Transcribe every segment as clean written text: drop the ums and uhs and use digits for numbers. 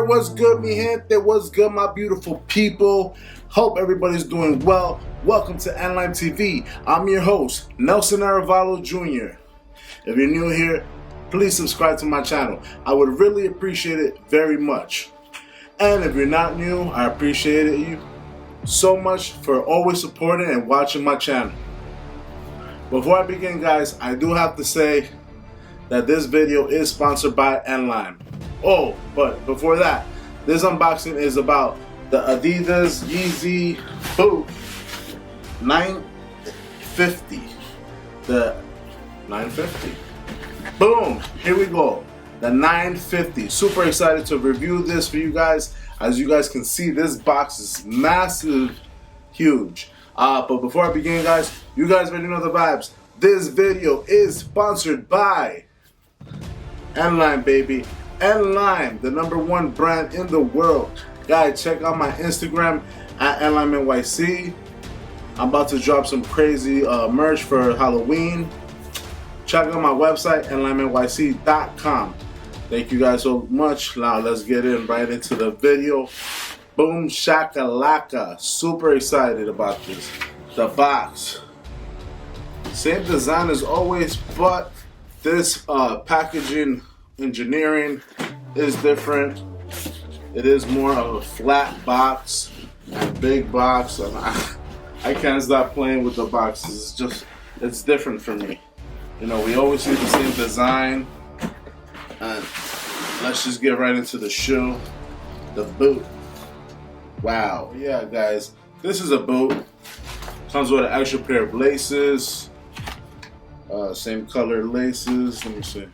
there, what's good, mi gente? What's good, my beautiful people? Hope everybody's doing well. Welcome to Nline TV. I'm your host, Nelson Arevalo Jr. If you're new here, please subscribe to my channel. I would really appreciate it very much. And if you're not new, I appreciate you so much for always supporting and watching my channel. Before I begin, guys, I do have to say that this video is sponsored by Nline. Oh, but before that, this unboxing is about the Adidas Yezzy boot 950. The 950. Boom! Here we go. The 950. Super excited to review this for you guys. As you guys can see, this box is massive, huge. But before I begin, guys, you guys already know the vibes. This video is sponsored by Nline, baby. Nline, the #1 brand in the world. Guys, check out my Instagram at NlineNYC. I'm about to drop some crazy merch for Halloween. Check out my website, NlineNYC.com. Thank you guys so much. Now let's get right into the video. Boom shakalaka. Super excited about this. The box. Same design as always, but this packaging engineering is different. It is more of a flat box and big box, and I can't stop playing with the boxes. It's different for me. You know, we always see the same design. And let's just get right into the shoe, the boot. Wow, yeah, guys, this is a boot. Comes with an extra pair of laces. Same color laces. Let me see.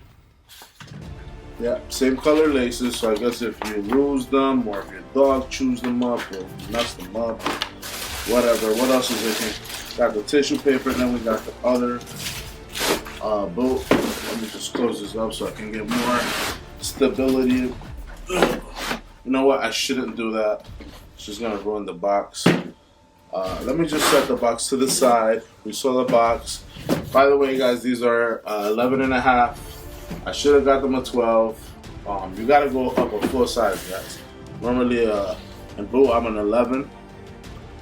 Yeah, same color laces. So I guess if you lose them, or if your dog chews them up, or mess them up, whatever. What else is in here? Got the tissue paper, and then we got the other boot. Let me just close this up so I can get more stability. You know what? I shouldn't do that. It's just gonna ruin the box. Let me just set the box to the side. We saw the box. By the way, guys, these are 11.5. I should have got them a 12. You gotta go up a full size, guys. Normally, in boot, I'm an 11,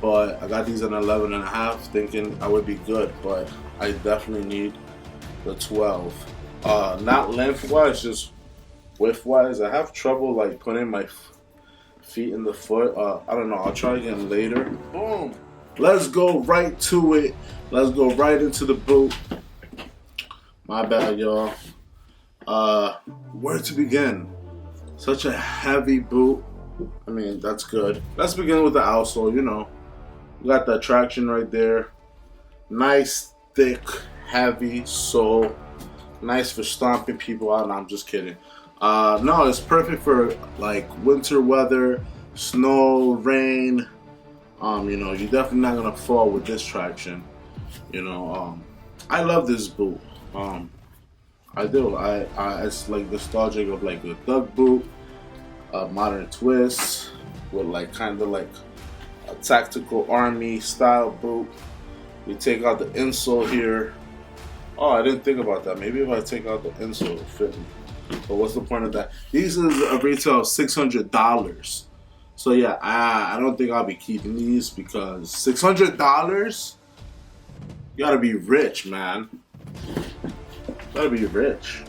but I got these in 11.5, thinking I would be good, but I definitely need the 12. Not lengthwise, just widthwise. I have trouble like putting my feet in the foot. I don't know. I'll try again later. Boom. Let's go right to it. Let's go right into the boot. My bad, y'all. Where to begin? Such a heavy boot. I mean, that's good. Let's begin with the outsole. You know, we got the traction right there. Nice, thick, heavy sole. Nice for stomping people out. No, I'm just kidding. No, it's perfect for like winter weather, snow, rain. You know, you're definitely not gonna fall with this traction. You know, I love this boot. I do. It's like nostalgic of like a Doug boot, a modern twist with like kind of like a tactical army style boot. We take out the insole here. Oh, I didn't think about that. Maybe if I take out the insole, it'll fit me. But what's the point of that? These is a retail of $600. So yeah, I don't think I'll be keeping these because $600? You gotta be rich, man. Gotta be rich.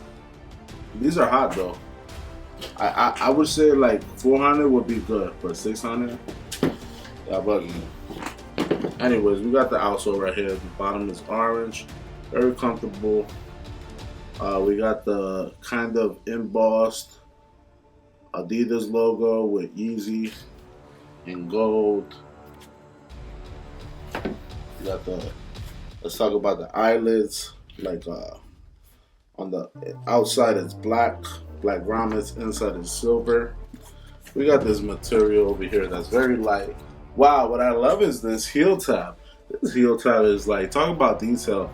These are hot though. I would say like 400 would be good, but 600, yeah, bugging me. Anyways, we got the outsole right here. The bottom is orange, very comfortable. We got the kind of embossed Adidas logo with Yezzy in gold. We got let's talk about the eyelids. Like on the outside it's black grommets, inside is silver. We got this material over here that's very light. Wow, what I love is this heel tab. This heel tab is like, talk about detail.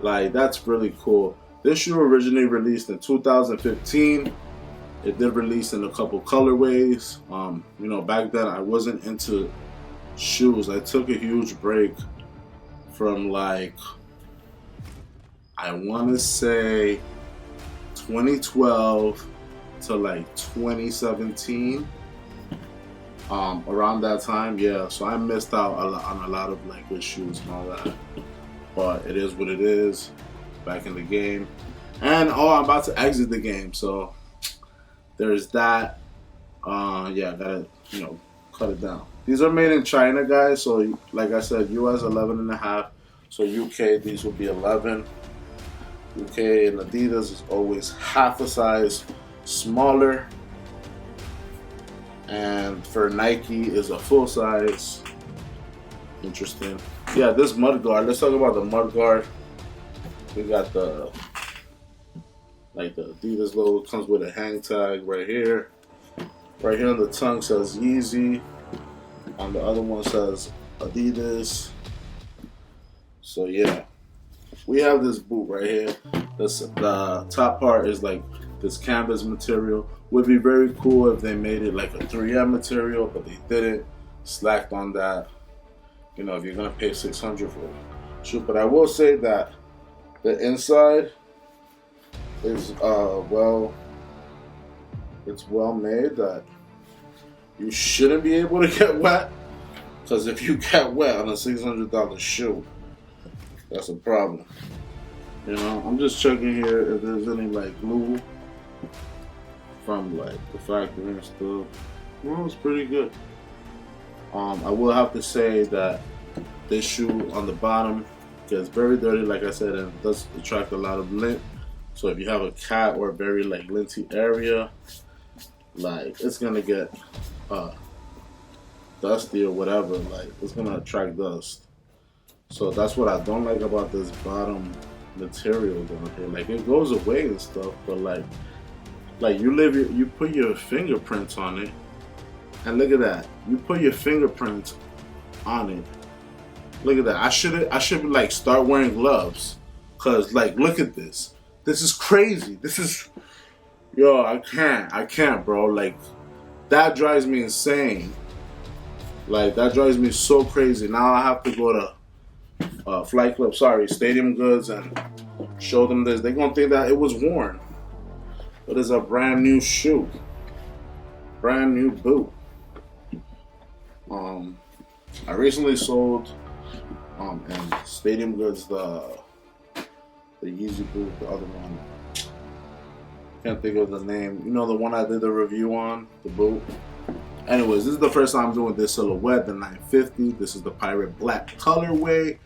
Like, that's really cool. This shoe originally released in 2015. It did release in a couple colorways. You know, back then I wasn't into shoes. I took a huge break from like, I want to say 2012 to like 2017. around that time. Yeah, so I missed out on a lot of like good shoes and all that. But it is what it is. Back in the game, and I'm about to exit the game, so there's that. Yeah, I gotta cut it down. These are made in China, guys. So like I said, US 11.5. So UK these will be 11. UK and Adidas is always half a size smaller, and for Nike is a full size. Interesting. Yeah, this mud guard. Let's talk about the mud guard. We got the Adidas logo. Comes with a hang tag right here. Right here on the tongue says Yeezy. On the other one says Adidas. So yeah, we have this boot right here. The top part is like this canvas material. Would be very cool if they made it like a 3M material, but they didn't. Slacked on that. You know, if you're gonna pay $600 for a shoe, but I will say that the inside is it's well made, that you shouldn't be able to get wet. Because if you get wet on a $600 shoe, that's a problem. You know, I'm just checking here if there's any like glue from like the factory and stuff. Well, it's pretty good. I will have to say that this shoe on the bottom gets very dirty, like I said, and does attract a lot of lint. So if you have a cat or a very like linty area, like it's gonna get dusty or whatever. Like it's gonna attract dust. So that's what I don't like about this bottom material down here. Like it goes away and stuff, but like you put your fingerprints on it, and look at that. You put your fingerprints on it. Look at that. I should like start wearing gloves, cause like look at this. This is crazy. This is, yo, I can't, bro. Like that drives me insane. Like that drives me so crazy. Now I have to go to Flight Club, Stadium Goods, and show them this. They're gonna think that it was worn, but it's a brand new shoe, brand new boot. I recently sold in Stadium Goods the Yeezy boot, the other one. Can't think of the name. You know, the one I did the review on, the boot. Anyways, this is the first time I'm doing this silhouette, the 950. This is the Pirate Black colorway.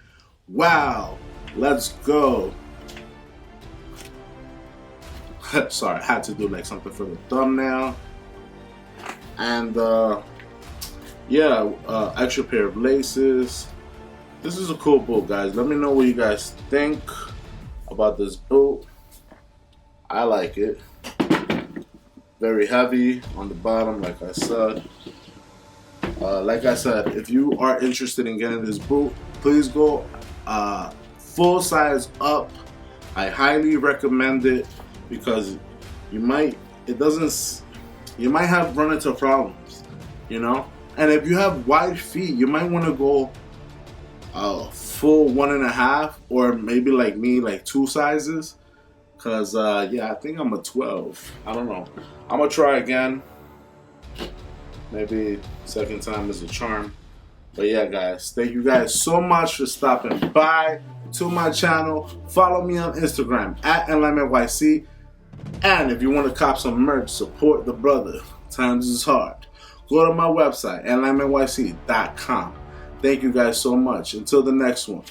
Wow, let's go. Sorry, I had to do like something for the thumbnail. And yeah, extra pair of laces. This is a cool boot, guys. Let me know what you guys think about this boot. I like it. Very heavy on the bottom, like I said. If you are interested in getting this boot, please go full size up. I highly recommend it, because you might have run into problems, you know. And if you have wide feet, you might want to go full 1.5, or maybe like me, like 2 sizes. Cause yeah, I think I'm a 12. I don't know. I'm gonna try again. Maybe second time is a charm. But yeah, guys, thank you guys so much for stopping by to my channel. Follow me on Instagram at NLMNYC. And if you want to cop some merch, support the brother. Times is hard. Go to my website, nlmnyc.com. Thank you guys so much. Until the next one.